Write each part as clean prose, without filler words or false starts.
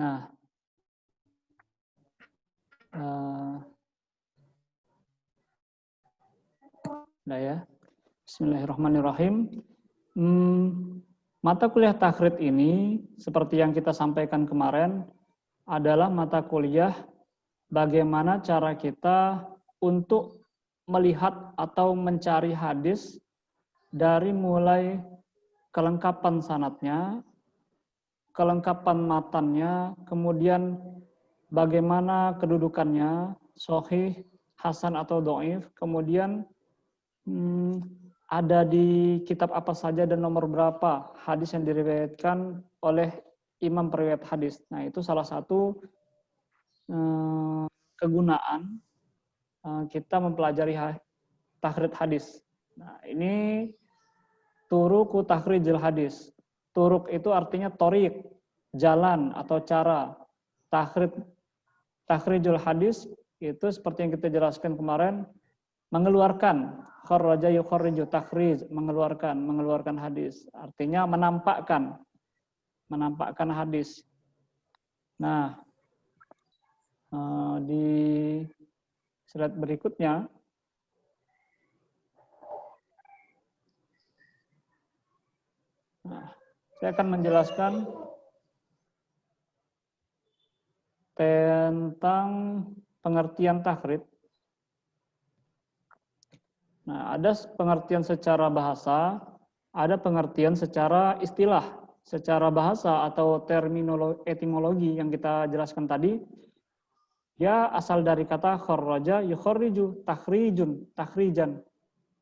Nah, udah ya. Bismillahirrahmanirrahim. Mata kuliah takhrid ini, seperti yang kita sampaikan kemarin, adalah mata kuliah bagaimana cara kita untuk melihat atau mencari hadis dari mulai kelengkapan sanadnya, kelengkapan matannya, kemudian bagaimana kedudukannya, sahih, hasan atau dhaif, kemudian ada di kitab apa saja dan nomor berapa hadis yang diriwayatkan oleh imam periwayat hadis. Nah, itu salah satu kegunaan kita mempelajari takhrid hadis. Nah, ini turuku takhrijil hadis. Turuk itu artinya torik, jalan atau cara. Takhrijul hadis itu seperti yang kita jelaskan kemarin, mengeluarkan, kharraja yukharriju, takhrij, mengeluarkan hadis. Artinya menampakkan hadis. Nah, di slide berikutnya, saya akan menjelaskan tentang pengertian takhrid. Nah, ada pengertian secara bahasa, ada pengertian secara istilah. Secara bahasa atau terminologi etimologi yang kita jelaskan tadi, dia asal dari kata kharraja yukharriju, takhrijun, takhrijan.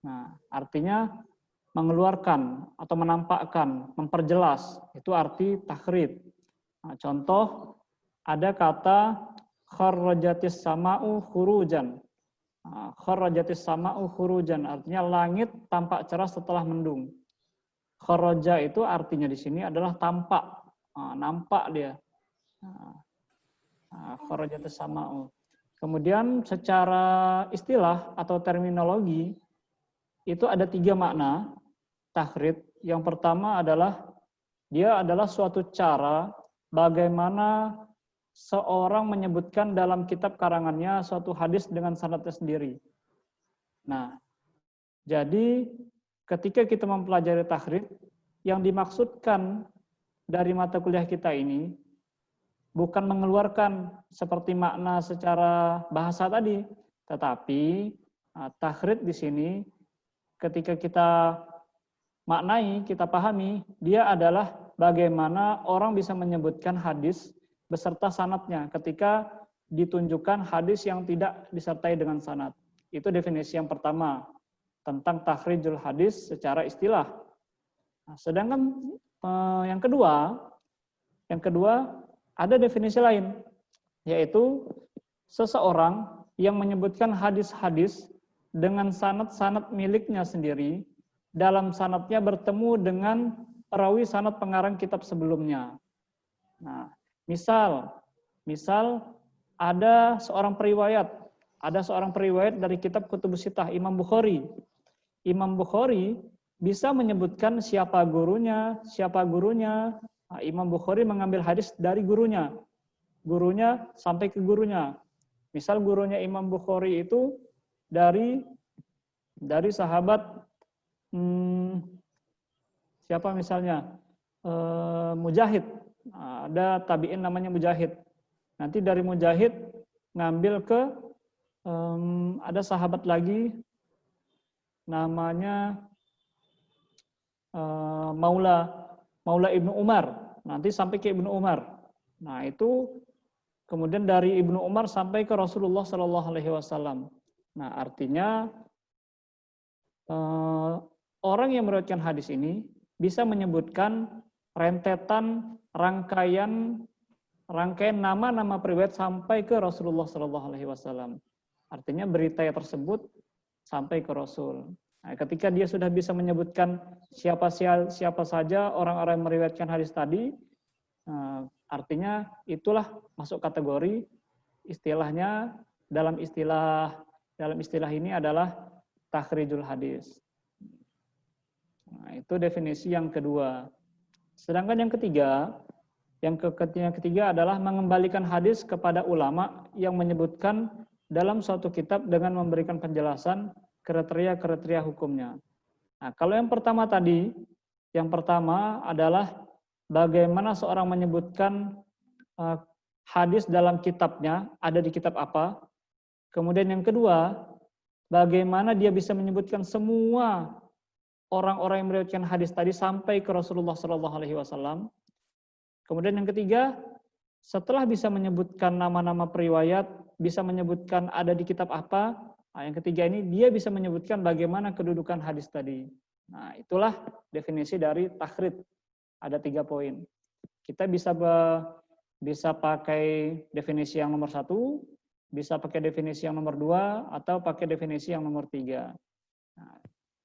Nah, artinya mengeluarkan atau menampakkan, memperjelas, itu arti takhrid. Nah, contoh, ada kata kharrajatis sama'u khurujan. Kharrajatis sama'u khurujan, artinya langit tampak cerah setelah mendung. Kharraja itu artinya di sini adalah tampak, nampak dia. Kharrajatis sama'u. Kemudian secara istilah atau terminologi, itu ada 3 makna takhrid. Yang pertama adalah, dia adalah suatu cara bagaimana seorang menyebutkan dalam kitab karangannya suatu hadis dengan sanadnya sendiri. Nah, jadi ketika kita mempelajari takhrid, yang dimaksudkan dari mata kuliah kita ini bukan mengeluarkan seperti makna secara bahasa tadi, tetapi takhrid di sini ketika kita maknai, kita pahami, dia adalah bagaimana orang bisa menyebutkan hadis beserta sanadnya ketika ditunjukkan hadis yang tidak disertai dengan sanad. Itu definisi yang pertama tentang takhrijul hadis secara istilah. Nah, sedangkan yang kedua ada definisi lain, yaitu seseorang yang menyebutkan hadis-hadis dengan sanad-sanad miliknya sendiri, dalam sanadnya bertemu dengan perawi sanad pengarang kitab sebelumnya. Nah, misal ada seorang periwayat dari kitab Kutubus Sittah, Imam Bukhari. Imam Bukhari bisa menyebutkan siapa gurunya. Nah, Imam Bukhari mengambil hadis dari gurunya sampai ke gurunya. Misal gurunya Imam Bukhari itu dari sahabat siapa misalnya? Mujahid. Ada tabi'in namanya Mujahid. Nanti dari Mujahid ngambil ke ada sahabat lagi namanya Maula Ibnu Umar. Nanti sampai ke Ibnu Umar. Nah, itu kemudian dari Ibnu Umar sampai ke Rasulullah Shallallahu Alaihi Wasallam. Nah, artinya orang yang meriwayatkan hadis ini bisa menyebutkan rentetan rangkaian nama-nama periwayat sampai ke Rasulullah Shallallahu Alaihi Wasallam. Artinya berita tersebut sampai ke Rasul. Nah, ketika dia sudah bisa menyebutkan siapa saja orang-orang yang meriwayatkan hadis tadi, artinya itulah masuk kategori istilahnya dalam istilah ini adalah takhrijul hadis. Nah, itu definisi yang kedua. Sedangkan yang ketiga, Yang ketiga adalah mengembalikan hadis kepada ulama yang menyebutkan dalam suatu kitab dengan memberikan penjelasan kriteria-kriteria hukumnya. Nah, kalau yang pertama tadi, yang pertama adalah bagaimana seorang menyebutkan hadis dalam kitabnya, ada di kitab apa. Kemudian yang kedua, bagaimana dia bisa menyebutkan semua orang-orang yang meriwayatkan hadis tadi sampai ke Rasulullah SAW. Kemudian yang ketiga, setelah bisa menyebutkan nama-nama periwayat, bisa menyebutkan ada di kitab apa, nah, yang ketiga ini dia bisa menyebutkan bagaimana kedudukan hadis tadi. Nah, itulah definisi dari takhrid. Ada 3 poin. Kita bisa pakai definisi yang nomor 1, bisa pakai definisi yang nomor 2, atau pakai definisi yang nomor 3. Nah,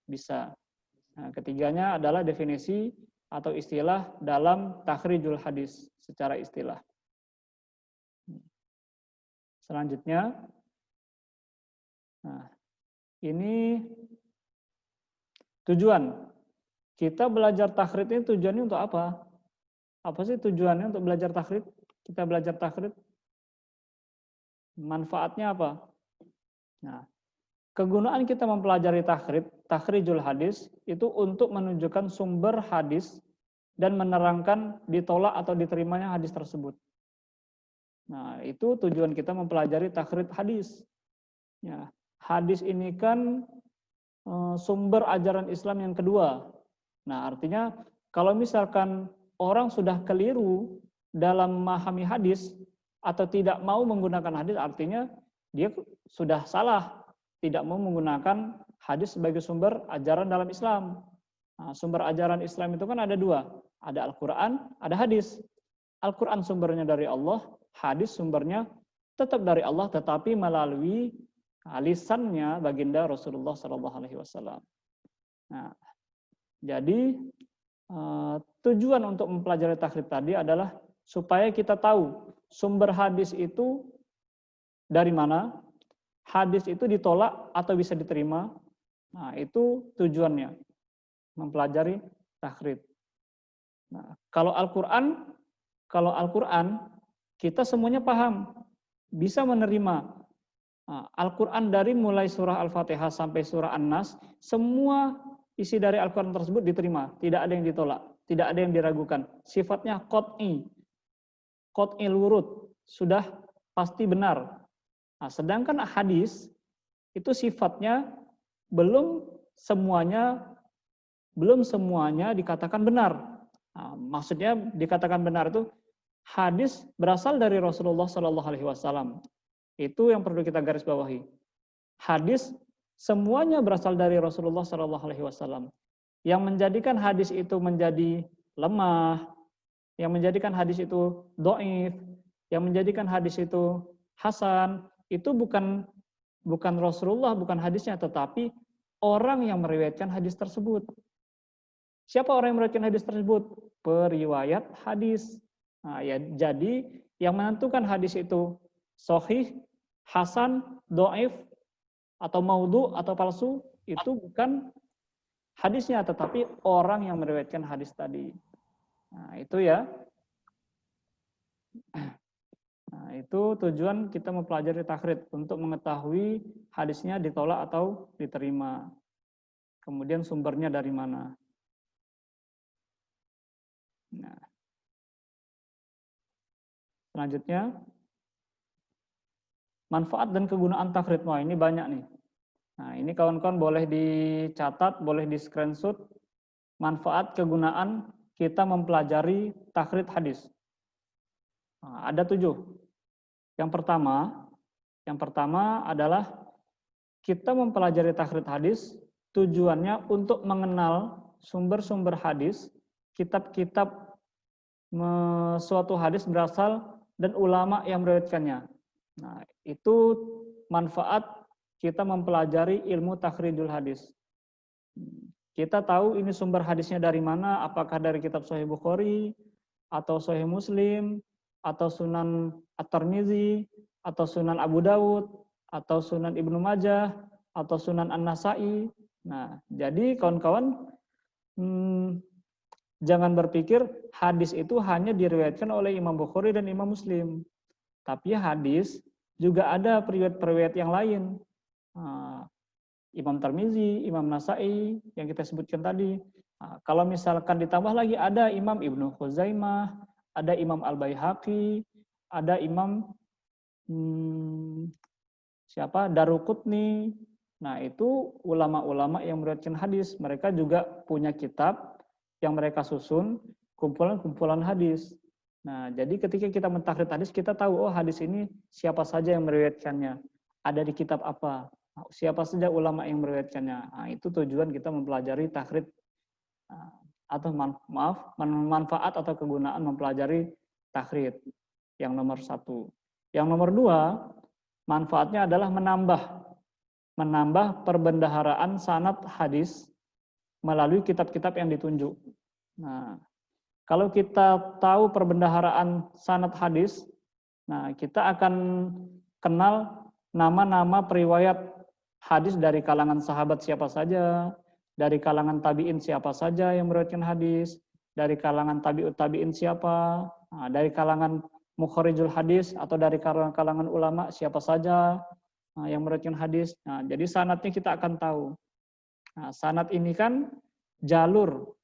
bisa. Nah, ketiganya adalah definisi atau istilah dalam takhrijul hadis secara istilah. Selanjutnya, nah, ini tujuan. Kita belajar takhrid ini tujuannya untuk apa? Apa sih tujuannya untuk belajar takhrid? Kita belajar takhrid. Manfaatnya apa? Nah, kegunaan kita mempelajari takhrijul hadis itu untuk menunjukkan sumber hadis dan menerangkan ditolak atau diterimanya hadis tersebut. Nah, itu tujuan kita mempelajari takhrid hadis. Ya, hadis ini kan sumber ajaran Islam yang kedua. Nah, artinya kalau misalkan orang sudah keliru dalam memahami hadis atau tidak mau menggunakan hadis, artinya dia sudah salah, tidak mau menggunakan hadis sebagai sumber ajaran dalam Islam. Nah, sumber ajaran Islam itu kan ada 2, ada Al-Quran, ada hadis. Al-Quran sumbernya dari Allah, hadis sumbernya tetap dari Allah, tetapi melalui lisannya baginda Rasulullah SAW. Nah, jadi tujuan untuk mempelajari takhrid tadi adalah supaya kita tahu sumber hadis itu dari mana, hadis itu ditolak atau bisa diterima. Nah, itu tujuannya mempelajari takhrid. Nah, kalau Al-Quran kita semuanya paham, bisa menerima. Nah, Al-Quran dari mulai surah Al-Fatihah sampai surah An-Nas, semua isi dari Al-Quran tersebut diterima, tidak ada yang ditolak, tidak ada yang diragukan. Sifatnya qat'i lurut, sudah pasti benar. Nah, sedangkan hadis itu sifatnya belum semuanya dikatakan benar. Nah, maksudnya dikatakan benar itu hadis berasal dari Rasulullah SAW. Itu yang perlu kita garis bawahi. Hadis semuanya berasal dari Rasulullah SAW. Yang menjadikan hadis itu menjadi lemah, yang menjadikan hadis itu dhaif, yang menjadikan hadis itu hasan, itu bukan Rasulullah, bukan hadisnya, tetapi orang yang meriwayatkan hadis tersebut. Siapa orang yang meriwayatkan hadis tersebut? Periwayat hadis. Nah, ya, jadi yang menentukan hadis itu sahih, hasan, dhaif, atau maudhu atau palsu itu bukan hadisnya, tetapi orang yang meriwayatkan hadis tadi. Nah, itu ya. Nah, itu tujuan kita mempelajari takhrid, untuk mengetahui hadisnya ditolak atau diterima. Kemudian sumbernya dari mana. Nah, selanjutnya, manfaat dan kegunaan takhrid. Wah, ini banyak nih. Nah, ini kawan-kawan boleh dicatat, boleh di-screenshot manfaat kegunaan kita mempelajari takhrid hadis. Nah, ada 7. Yang pertama adalah kita mempelajari takhrid hadis tujuannya untuk mengenal sumber-sumber hadis, kitab-kitab suatu hadis berasal dan ulama yang meriwayatkannya. Nah, itu manfaat kita mempelajari ilmu takhrijul hadis. Kita tahu ini sumber hadisnya dari mana, apakah dari kitab Sahih Bukhari, atau Sahih Muslim, atau Sunan At-Tirmizi, atau Sunan Abu Dawud, atau Sunan Ibnu Majah, atau Sunan An-Nasa'i. Nah, jadi kawan-kawan jangan berpikir hadis itu hanya diriwayatkan oleh Imam Bukhari dan Imam Muslim. Tapi hadis juga ada periwayat-periwayat yang lain. Imam Tirmizi, Imam Nasai yang kita sebutkan tadi. Kalau misalkan ditambah lagi ada Imam Ibnu Khuzaimah, ada Imam Al-Baihaqi, ada Imam Daruqutni. Nah, itu ulama-ulama yang meriwayatkan hadis. Mereka juga punya kitab yang mereka susun kumpulan-kumpulan hadis. Nah, jadi ketika kita mentakhrij hadis, kita tahu, oh hadis ini siapa saja yang meriwayatkannya. Ada di kitab apa. Siapa saja ulama yang meriwayatkannya. Nah, itu tujuan kita mempelajari takhrij atau manfaat atau kegunaan mempelajari takhrij. Yang nomor 1. Yang nomor 2, manfaatnya adalah menambah perbendaharaan sanad hadis melalui kitab-kitab yang ditunjuk. Nah, kalau kita tahu perbendaharaan sanad hadis, nah kita akan kenal nama-nama periwayat hadis dari kalangan sahabat siapa saja, dari kalangan tabi'in siapa saja yang meriwayatkan hadis, dari kalangan tabi'ut tabi'in siapa, nah, dari kalangan mukharijul hadis atau dari kalangan ulama siapa saja yang meriwayatkan hadis. Nah, jadi sanadnya kita akan tahu. Nah, sanad ini kan jalur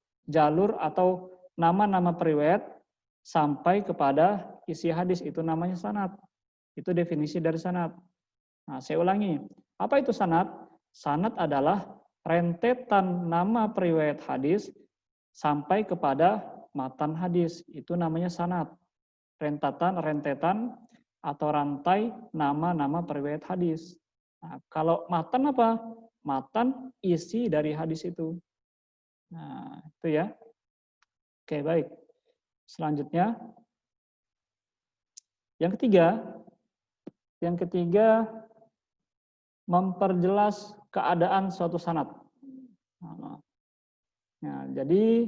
atau nama-nama periwayat sampai kepada isi hadis, itu namanya sanad. Itu definisi dari sanad. Nah, saya ulangi. Apa itu sanad? Sanad adalah rentetan nama periwayat hadis sampai kepada matan hadis. Itu namanya sanad. Rentetan atau rantai nama-nama periwayat hadis. Nah, kalau matan apa? Matan isi dari hadis itu. Nah, itu ya. Oke, baik. Selanjutnya, yang ketiga, memperjelas keadaan suatu sanad. Nah, jadi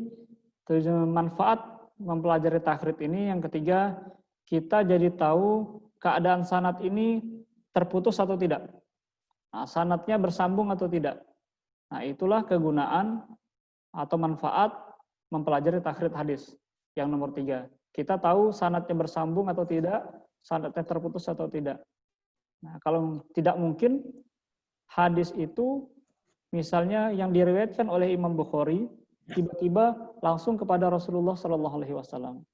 manfaat mempelajari takhrij ini yang ketiga, kita jadi tahu keadaan sanad ini terputus atau tidak. Nah, sanadnya bersambung atau tidak. Nah, itulah kegunaan atau manfaat mempelajari takhrij hadis. Yang nomor 3. Kita tahu sanadnya bersambung atau tidak, sanadnya terputus atau tidak. Nah, kalau tidak mungkin, hadis itu misalnya yang diriwayatkan oleh Imam Bukhari, tiba-tiba langsung kepada Rasulullah SAW.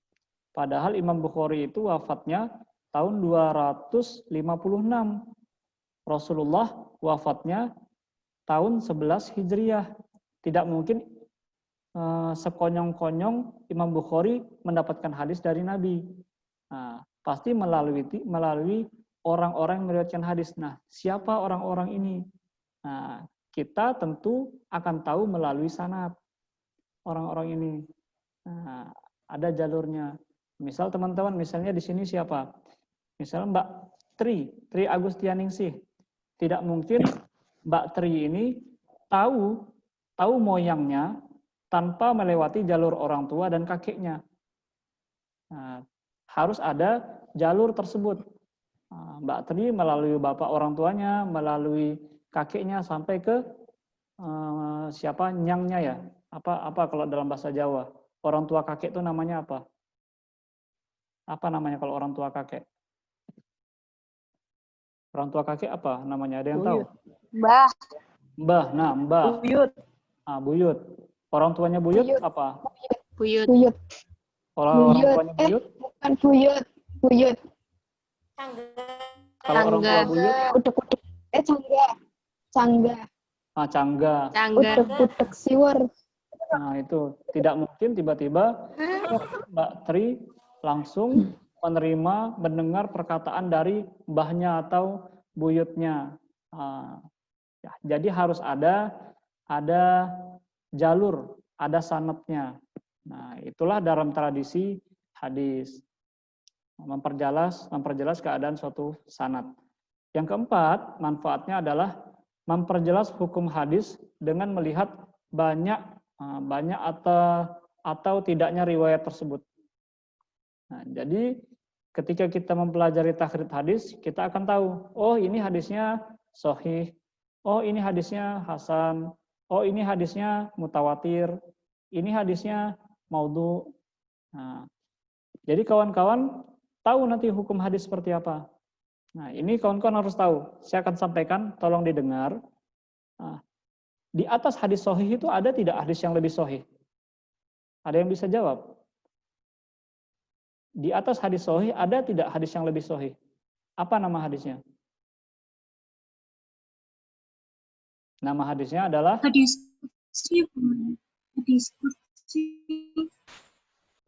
Padahal Imam Bukhari itu wafatnya tahun 256. Rasulullah wafatnya tahun 11 Hijriah. Tidak mungkin sekonyong-konyong Imam Bukhari mendapatkan hadis dari Nabi. Nah, pasti melalui orang-orang yang meriwayatkan hadis. Nah, siapa orang-orang ini? Nah, kita tentu akan tahu melalui sanad orang-orang ini. Nah, ada jalurnya. Misal teman-teman, misalnya di sini siapa? Misalnya Mbak Tri Agustianingsih. Tidak mungkin Mbak Tri ini tahu moyangnya tanpa melewati jalur orang tua dan kakeknya. Nah, harus ada jalur tersebut. Mbak Tri melalui bapak orang tuanya, melalui kakeknya sampai ke siapa nyangnya ya? Apa kalau dalam bahasa Jawa? Orang tua kakek itu namanya apa? Apa namanya kalau orang tua kakek? Orang tua kakek apa namanya? Ada yang tahu? Mbah. Mbah. Nah, mbah. Buyut. Buyut. Orang tuanya buyut apa? Buyut. Orang tuanya buyut? Bukan buyut. Buyut. Kalau orang tua buyut? Udek-udek. Cangga. Cangga. Udek-udek siwer. Nah, itu tidak mungkin tiba-tiba Mbak Tri langsung mendengar perkataan dari mbahnya atau buyutnya. Ya, jadi harus ada jalur, ada sanadnya. Nah, itulah dalam tradisi hadis. Memperjelas keadaan suatu sanad. Yang keempat, manfaatnya adalah memperjelas hukum hadis dengan melihat banyak atau tidaknya riwayat tersebut. Nah, jadi ketika kita mempelajari takhrij hadis, kita akan tahu, oh ini hadisnya sahih, oh ini hadisnya hasan, oh ini hadisnya mutawatir, ini hadisnya maudhu. Nah, jadi kawan-kawan tahu nanti hukum hadis seperti apa. Nah, ini kawan-kawan harus tahu. Saya akan sampaikan, tolong didengar. Nah, di atas hadis sahih itu ada tidak hadis yang lebih sahih? Ada yang bisa jawab? Di atas hadis sahih ada tidak hadis yang lebih sahih? Apa nama hadisnya? Nama hadisnya adalah? Hadis kursi.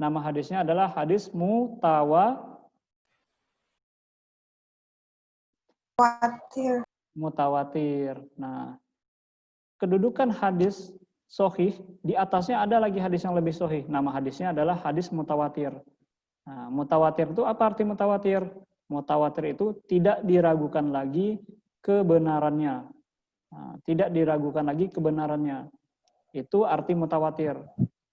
Nama hadisnya adalah hadis mutawatir. Nah, kedudukan hadis sahih, di atasnya ada lagi hadis yang lebih sahih. Nama hadisnya adalah hadis mutawatir. Nah, mutawatir itu apa arti mutawatir? Mutawatir itu tidak diragukan lagi kebenarannya. Nah, tidak diragukan lagi kebenarannya. Itu arti mutawatir.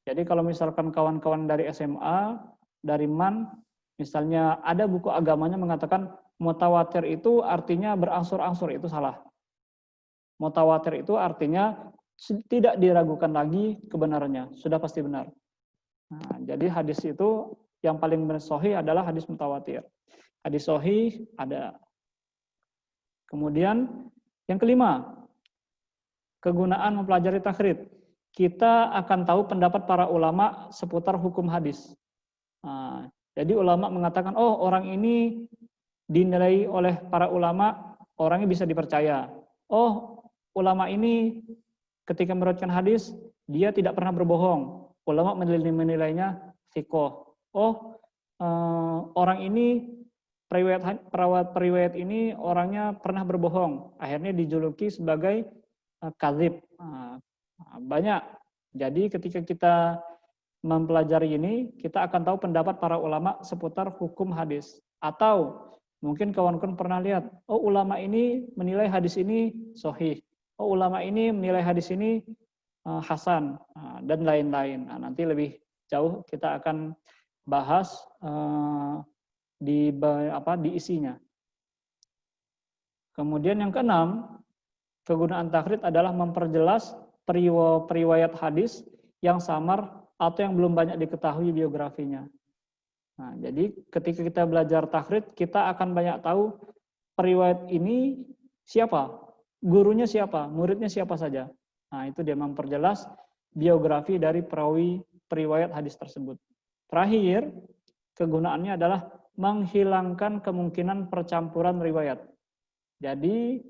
Jadi kalau misalkan kawan-kawan dari SMA, dari MAN, misalnya ada buku agamanya mengatakan mutawatir itu artinya berangsur-angsur, itu salah. Mutawatir itu artinya tidak diragukan lagi kebenarannya, sudah pasti benar. Nah, jadi hadis itu yang paling sahih adalah hadis mutawatir. Hadis sahih ada. Kemudian yang kelima, kegunaan mempelajari takhrid. Kita akan tahu pendapat para ulama seputar hukum hadis. Nah, jadi ulama mengatakan, oh orang ini dinilai oleh para ulama, orangnya bisa dipercaya. Oh, ulama ini ketika meriwayatkan hadis, dia tidak pernah berbohong. Ulama menilainya thiqah. Oh, orang ini periwayat ini orangnya pernah berbohong. Akhirnya dijuluki sebagai kadzib. Banyak. Jadi ketika kita mempelajari ini, kita akan tahu pendapat para ulama seputar hukum hadis. Atau mungkin kawan-kawan pernah lihat, oh ulama ini menilai hadis ini sahih. Oh ulama ini menilai hadis ini hasan, dan lain-lain. Nah, nanti lebih jauh kita akan bahas di isinya. Kemudian yang keenam, kegunaan takhrid adalah memperjelas periwayat hadis yang samar atau yang belum banyak diketahui biografinya. Nah, jadi ketika kita belajar takhrid, kita akan banyak tahu periwayat ini siapa, gurunya siapa, muridnya siapa saja. Nah, itu dia memperjelas biografi dari perawi periwayat hadis tersebut. Terakhir, kegunaannya adalah menghilangkan kemungkinan percampuran riwayat. Jadi,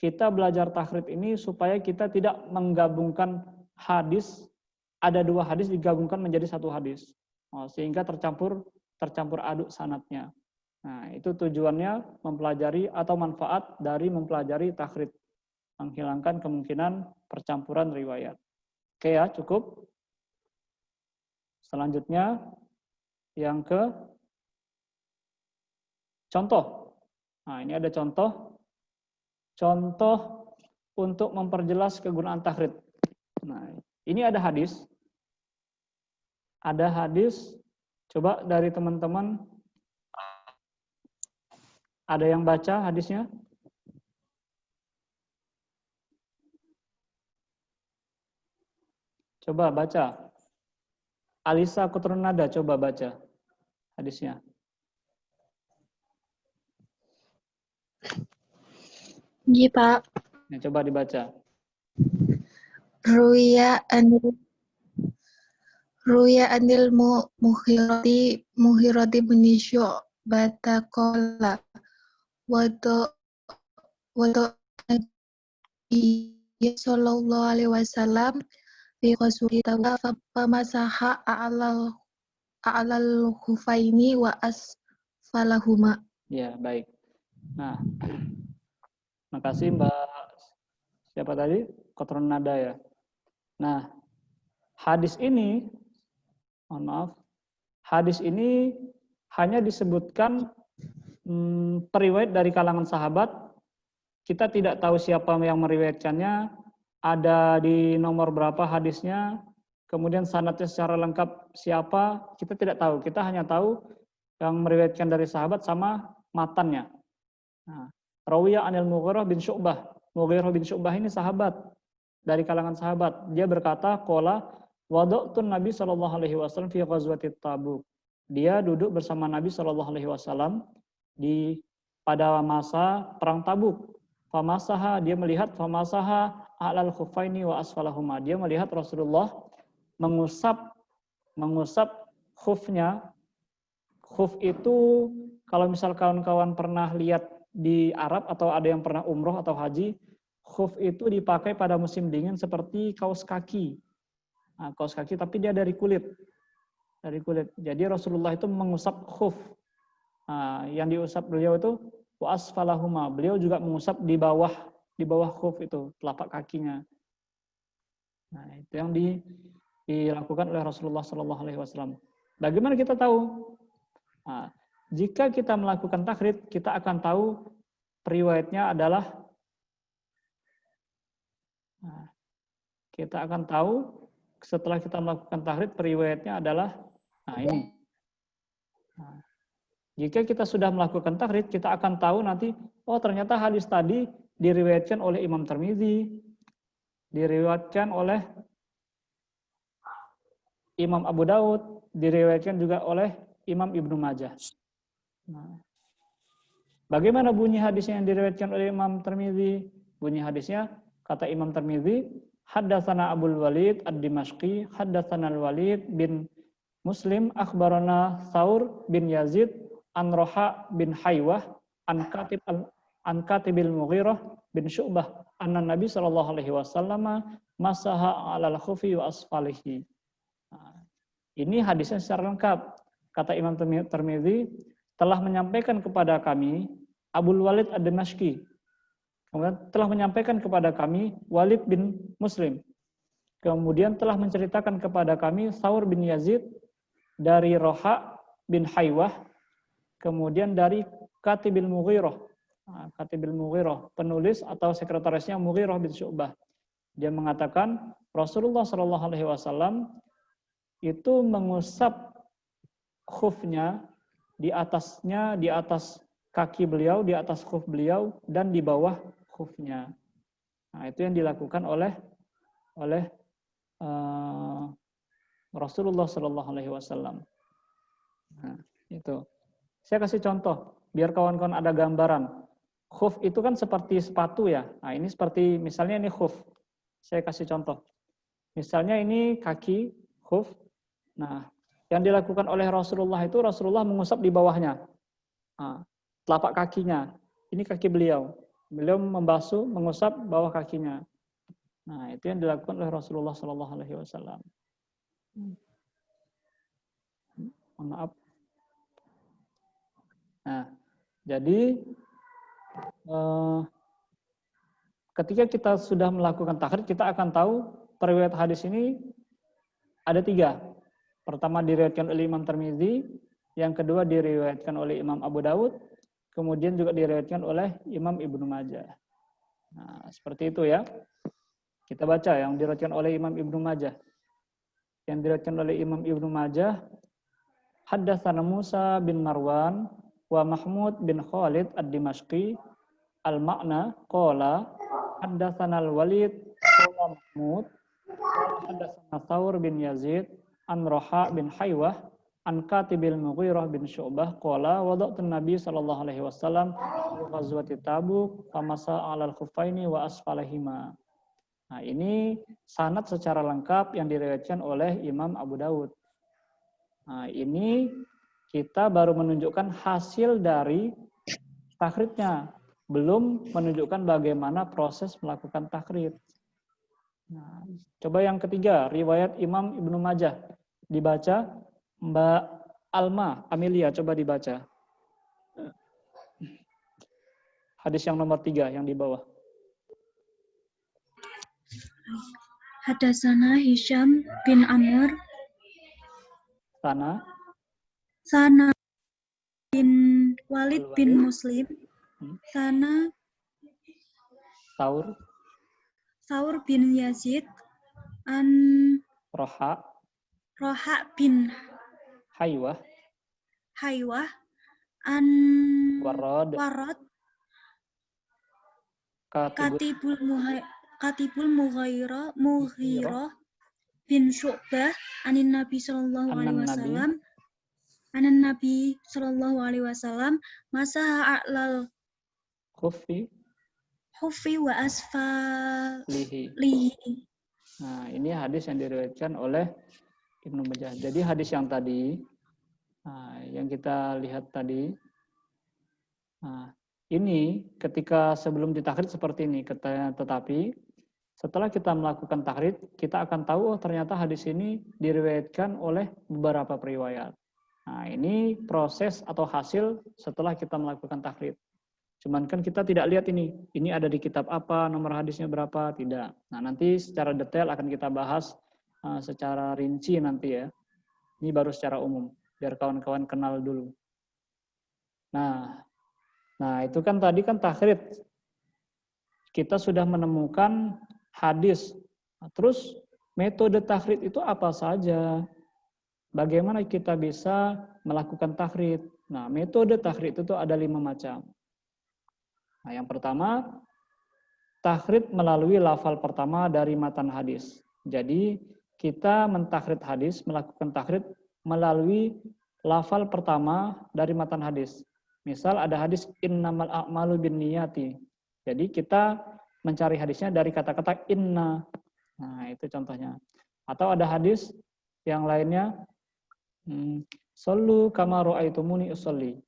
kita belajar takhrid ini supaya kita tidak menggabungkan hadis, ada dua hadis digabungkan menjadi satu hadis. Sehingga tercampur aduk sanadnya. Nah, itu tujuannya mempelajari atau manfaat dari mempelajari takhrid. Menghilangkan kemungkinan percampuran riwayat. Oke ya, cukup. Selanjutnya, yang ke contoh. Nah, ini ada contoh untuk memperjelas kegunaan takhrid. Nah, ini ada hadis. Ada hadis, coba dari teman-teman, ada yang baca hadisnya? Coba baca. Alisa Kutrunada, coba baca hadisnya. Iya, Pak. Ya, coba dibaca. Ruya anil muhirati bin Syu'bata qala wado Nabi sallallahu alaihi wasallam fi ghazwati Tabuk famasaha a'lal khufaini wa asfalahuma. Ya, baik. Nah, makasih Mbak, siapa tadi? Kutrunada ya. Nah, hadis ini, mohon maaf, hadis ini hanya disebutkan periwayat dari kalangan sahabat. Kita tidak tahu siapa yang meriwayatkannya, ada di nomor berapa hadisnya, kemudian sanadnya secara lengkap siapa, kita tidak tahu. Kita hanya tahu yang meriwayatkan dari sahabat sama matannya. Nah, Rawiyah anil Mughirah bin Syu'bah. Mughirah bin Syu'bah ini sahabat, dari kalangan sahabat. Dia berkata, qala wada'tun Nabi sallallahu alaihi wasallam fi ghazwati Tabuk. Dia duduk bersama Nabi sallallahu alaihi wasallam pada masa perang Tabuk. Famasaha, dia melihat famasaha alal khuffaini wa asfalahuma. Dia melihat Rasulullah mengusap khufnya. Khuf itu kalau misal kawan-kawan pernah lihat di Arab atau ada yang pernah umroh atau haji, khuf itu dipakai pada musim dingin seperti kaos kaki. Nah, kaos kaki tapi dia dari kulit. Dari kulit. Jadi Rasulullah itu mengusap khuf. Nah, yang diusap beliau itu wa asfalahuma. Beliau juga mengusap di bawah khuf itu, telapak kakinya. Nah, itu yang dilakukan oleh Rasulullah sallallahu alaihi wasallam. Bagaimana kita tahu? Nah, jika kita melakukan takhrid, kita akan tahu riwayatnya adalah kita akan tahu setelah kita melakukan takhrid, riwayatnya adalah ini. Nah, jika kita sudah melakukan takhrid, kita akan tahu nanti, oh ternyata hadis tadi diriwayatkan oleh Imam Tirmidzi, diriwayatkan oleh Imam Abu Daud, diriwayatkan juga oleh Imam Ibnu Majah. Nah, bagaimana bunyi hadisnya yang diriwayatkan oleh Imam Tirmidzi? Bunyi hadisnya, kata Imam Tirmidzi, haddatsana Abul Walid ad-Dimashqi, haddatsana Al-Walid bin Muslim, akhbarana Tsaur bin Yazid, an Roha bin Haywah, an Katibil Mughirah bin Syu'bah, anna Nabi sallallahu alaihi wasallam masaha 'alal khufi wa asfalihi. Nah, ini hadisnya secara lengkap. Kata Imam Tirmidzi, telah menyampaikan kepada kami Abul Walid ad-Dimashqi. Kemudian telah menyampaikan kepada kami Walid bin Muslim. Kemudian telah menceritakan kepada kami Tsaur bin Yazid dari Roha bin Haywah, kemudian dari Katibil Mughirah. Katibil Mughirah, penulis atau sekretarisnya Mughirah bin Syu'bah. Dia mengatakan Rasulullah Shallallahu alaihi wasallam itu mengusap khufnya di atasnya, di atas kaki beliau, di atas khuf beliau, dan di bawah khufnya. Nah, itu yang dilakukan oleh Rasulullah Shallallahu alaihi wasallam. Nah, itu. Saya kasih contoh, biar kawan-kawan ada gambaran. Khuf itu kan seperti sepatu ya. Nah, ini seperti, misalnya ini khuf. Saya kasih contoh. Misalnya ini kaki, khuf. Nah, yang dilakukan oleh Rasulullah itu, Rasulullah mengusap di bawahnya. Nah, telapak kakinya. Ini kaki beliau. Beliau membasuh, mengusap bawah kakinya. Nah, itu yang dilakukan oleh Rasulullah Shallallahu alaihi wasallam. Maaf. Nah, jadi ketika kita sudah melakukan takhrid, kita akan tahu periwayat hadis ini ada 3. Pertama diriwayatkan oleh Imam Tirmidzi, yang kedua diriwayatkan oleh Imam Abu Daud, kemudian juga diriwayatkan oleh Imam Ibnu Majah. Nah, seperti itu ya. Kita baca yang diriwayatkan oleh Imam Ibnu Majah. Yang diriwayatkan oleh Imam Ibnu Majah, haddatsana Musa bin Marwan wa Mahmud bin Khalid ad-Dimashqi, al-makna qala haddatsana al-Walid wa Mahmud, haddatsana Tsaur bin Yazid, an Roha bin Haywah, an Katibil Mughirah bin Syu'bah qala wada'tu Nabi sallallahu alaihi wasallam fi ghazwati Tabuk famasa 'alal khuffaini wa asfalahima. Nah, ini sanad secara lengkap yang diriwayatkan oleh Imam Abu Daud. Nah, ini kita baru menunjukkan hasil dari takhridnya, belum menunjukkan bagaimana proses melakukan takhrid. Nah, coba yang ketiga, riwayat Imam Ibnu Majah. Dibaca Mbak Alma, Amelia, coba dibaca. Hadis yang nomor 3 yang di bawah. Hadatsana Hisham bin Amr. Sana bin Walid bin Muslim. Sana Tsaur bin Yazid. An Roha bin Haywah. An Warad Katibul Mughirah bin Syu'bah anin Nabi sallallahu alaihi Anan Nabi wasallam anan Nabi sallallahu alaihi wasallam masaha a'lal Khuffi khuffi wa asfalihi. lihi. Nah, ini hadis yang diriwayatkan oleh Ibnu Majah. Jadi hadis yang tadi, yang kita lihat tadi, ini ketika sebelum ditakhrid seperti ini, tetapi setelah kita melakukan takhrid, kita akan tahu ternyata hadis ini diriwayatkan oleh beberapa periwayat. Nah, ini proses atau hasil setelah kita melakukan takhrid. Cuman kan kita tidak lihat ini ada di kitab apa, nomor hadisnya berapa, tidak. Nah, nanti secara detail akan kita bahas secara rinci nanti ya. Ini baru secara umum, biar kawan-kawan kenal dulu. Nah, itu kan tadi kan takhrid. Kita sudah menemukan hadis. Nah, terus metode takhrid itu apa saja? Bagaimana kita bisa melakukan takhrid? Nah, metode takhrid itu ada 5 macam. Nah, yang pertama, takhrid melalui lafal pertama dari matan hadis. Jadi, kita mentakhrid hadis, melakukan takhrid melalui lafal pertama dari matan hadis. Misal ada hadis innamal a'malu binniyati. Jadi, kita mencari hadisnya dari kata-kata inna. Nah, itu contohnya. Atau ada hadis yang lainnya, Sallu kama ra'aitumuni usolli.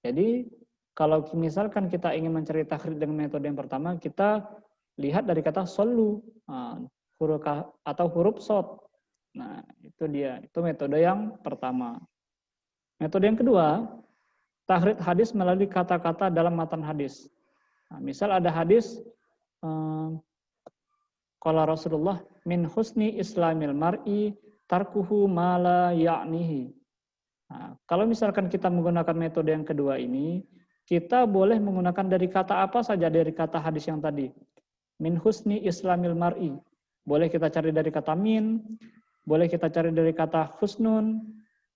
Jadi, kalau misalkan kita ingin mencari takhrid dengan metode yang pertama, kita lihat dari kata sallu, huruf atau huruf shad. Nah, itu dia. Itu metode yang pertama. Metode yang kedua, takhrid hadis melalui kata-kata dalam matan hadis. Nah, misal ada hadis, qala Rasulullah min husni islamil mar'i tarkuhu ma la ya'nihi. Nah, kalau misalkan kita menggunakan metode yang kedua ini, kita boleh menggunakan dari kata apa saja dari kata hadis yang tadi. Min husni islamil mar'i. Boleh kita cari dari kata min, boleh kita cari dari kata husnun,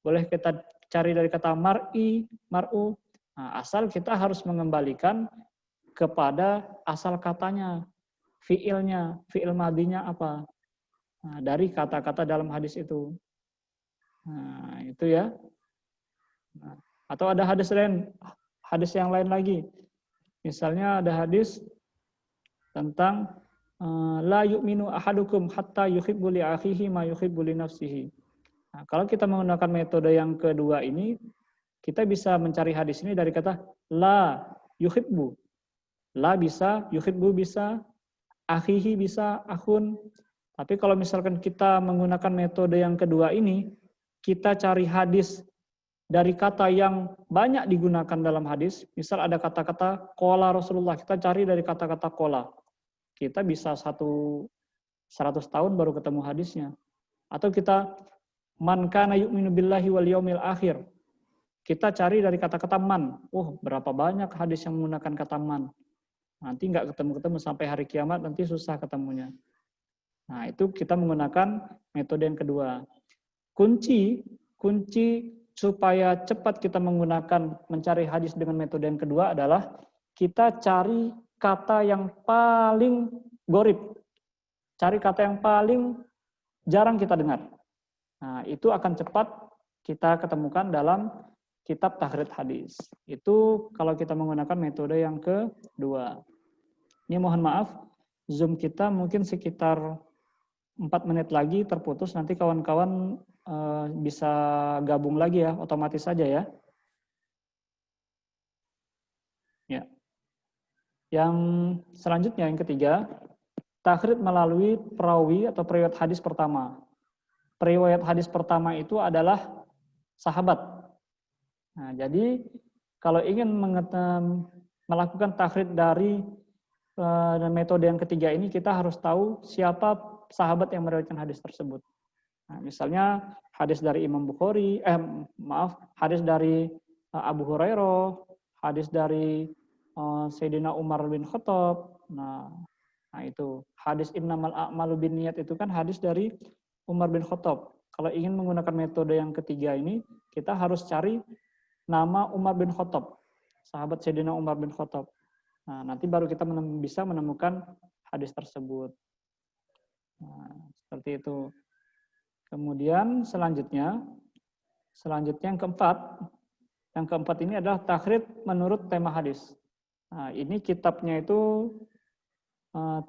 boleh kita cari dari kata mar'i, mar'u. Nah, asal kita harus mengembalikan kepada asal katanya, fi'ilnya, fi'il madinya apa. Nah, dari kata-kata dalam hadis itu. Nah, itu ya. Nah, atau ada hadis yang lain lagi. Misalnya ada hadis tentang la yu'minu ahadukum hatta yuhibbu li akhihi ma yuhibbu li nafsihi. Nah, kalau kita menggunakan metode yang kedua ini, kita bisa mencari hadis ini dari kata la yuhibbu. La bisa, yuhibbu bisa, akhihi bisa, akhun. Tapi kalau misalkan kita menggunakan metode yang kedua ini, kita cari hadis dari kata yang banyak digunakan dalam hadis. Misal ada kata-kata qala Rasulullah, kita cari dari kata-kata qala. Kita bisa 100 tahun baru ketemu hadisnya. Atau kita man kana yu'minu billahi wal yaumil akhir. Kita cari dari kata-kata man. Berapa banyak hadis yang menggunakan kata man. Nanti nggak ketemu-ketemu sampai hari kiamat, nanti susah ketemunya. Nah, itu kita menggunakan metode yang kedua. Kunci supaya cepat kita mencari hadis dengan metode yang kedua adalah kita cari kata yang paling gorib. Cari kata yang paling jarang kita dengar. Nah, itu akan cepat kita ketemukan dalam kitab takhrid hadis. Itu kalau kita menggunakan metode yang kedua. Ini mohon maaf, Zoom kita mungkin sekitar 4 menit lagi terputus. Nanti kawan-kawan bisa gabung lagi ya, otomatis saja ya. Ya. Yang selanjutnya, yang ketiga, takhrid melalui perawi atau periwayat hadis pertama. Periwayat hadis pertama itu adalah sahabat. Nah, jadi kalau ingin melakukan takhrid dari metode yang ketiga ini, kita harus tahu siapa sahabat yang meriwayatkan hadis tersebut. Nah, misalnya hadis dari Imam Bukhari, hadis dari Abu Hurairah, hadis dari Sayyidina Umar bin Khattab. Nah, itu hadis innamal a'malu binniyat itu kan hadis dari Umar bin Khattab. Kalau ingin menggunakan metode yang ketiga ini, kita harus cari nama Umar bin Khattab, sahabat Sayyidina Umar bin Khattab. Nah, nanti baru kita bisa menemukan hadis tersebut. Nah, seperti itu. Kemudian selanjutnya yang keempat. Yang keempat ini adalah takhrid menurut tema hadis. Nah, ini kitabnya itu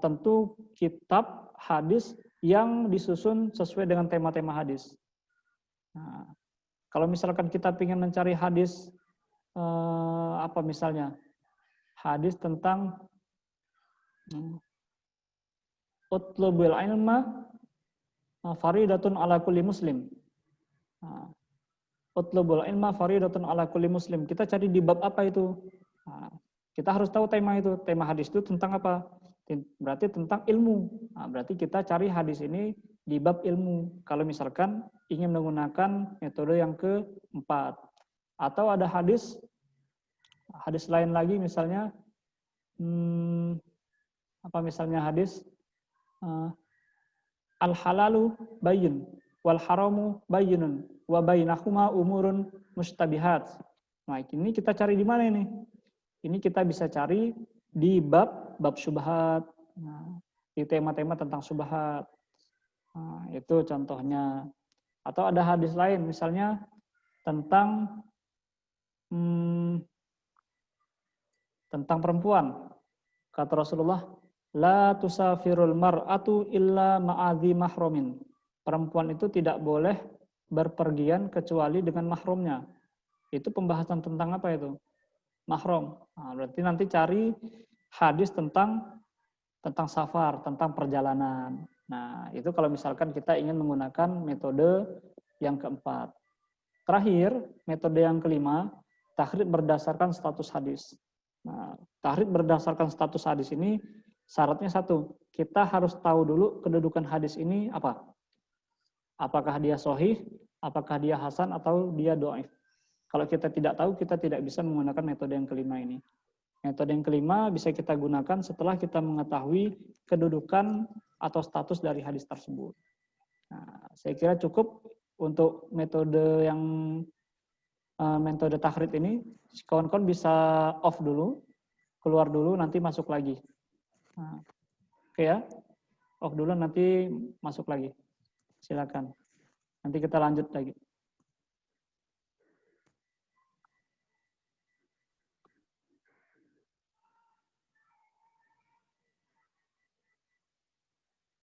tentu kitab hadis yang disusun sesuai dengan tema-tema hadis. Nah, kalau misalkan kita ingin mencari hadis apa misalnya hadis tentang utlubul ilma faridatun ala kulli muslim. Utlubul ilma faridatun ala kulli muslim. Kita cari di bab apa itu? Nah, kita harus tahu tema itu. Tema hadis itu tentang apa? Berarti tentang ilmu. Nah, berarti kita cari hadis ini di bab ilmu. Kalau misalkan ingin menggunakan metode yang keempat. Atau ada hadis lain lagi misalnya apa misalnya hadis al halalu bayyin wal haramu bayyinun wa bainahuma umurun mustabihat. Nah, ini kita cari di mana ini? Ini kita bisa cari di bab syubhat. Nah, di tema-tema tentang syubhat. Nah, itu contohnya. Atau ada hadis lain misalnya tentang perempuan. Kata Rasulullah, la tusafirul mar'atu illa ma'adhi mahromin. Perempuan itu tidak boleh berpergian kecuali dengan mahrumnya. Itu pembahasan tentang apa itu? Mahrum. Nah, berarti nanti cari hadis tentang safar, tentang perjalanan. Nah, itu kalau misalkan kita ingin menggunakan metode yang keempat. Terakhir, metode yang kelima, takhrid berdasarkan status hadis. Nah, takhrid berdasarkan status hadis ini syaratnya satu, kita harus tahu dulu kedudukan hadis ini apa. Apakah dia sahih, apakah dia hasan, atau dia dhaif. Kalau kita tidak tahu, kita tidak bisa menggunakan metode yang kelima ini. Metode yang kelima bisa kita gunakan setelah kita mengetahui kedudukan atau status dari hadis tersebut. Nah, saya kira cukup untuk metode takhrid ini. Kawan-kawan bisa off dulu, keluar dulu, nanti masuk lagi. Nah, oke ya, off dulu nanti masuk lagi. Silakan. Nanti kita lanjut lagi.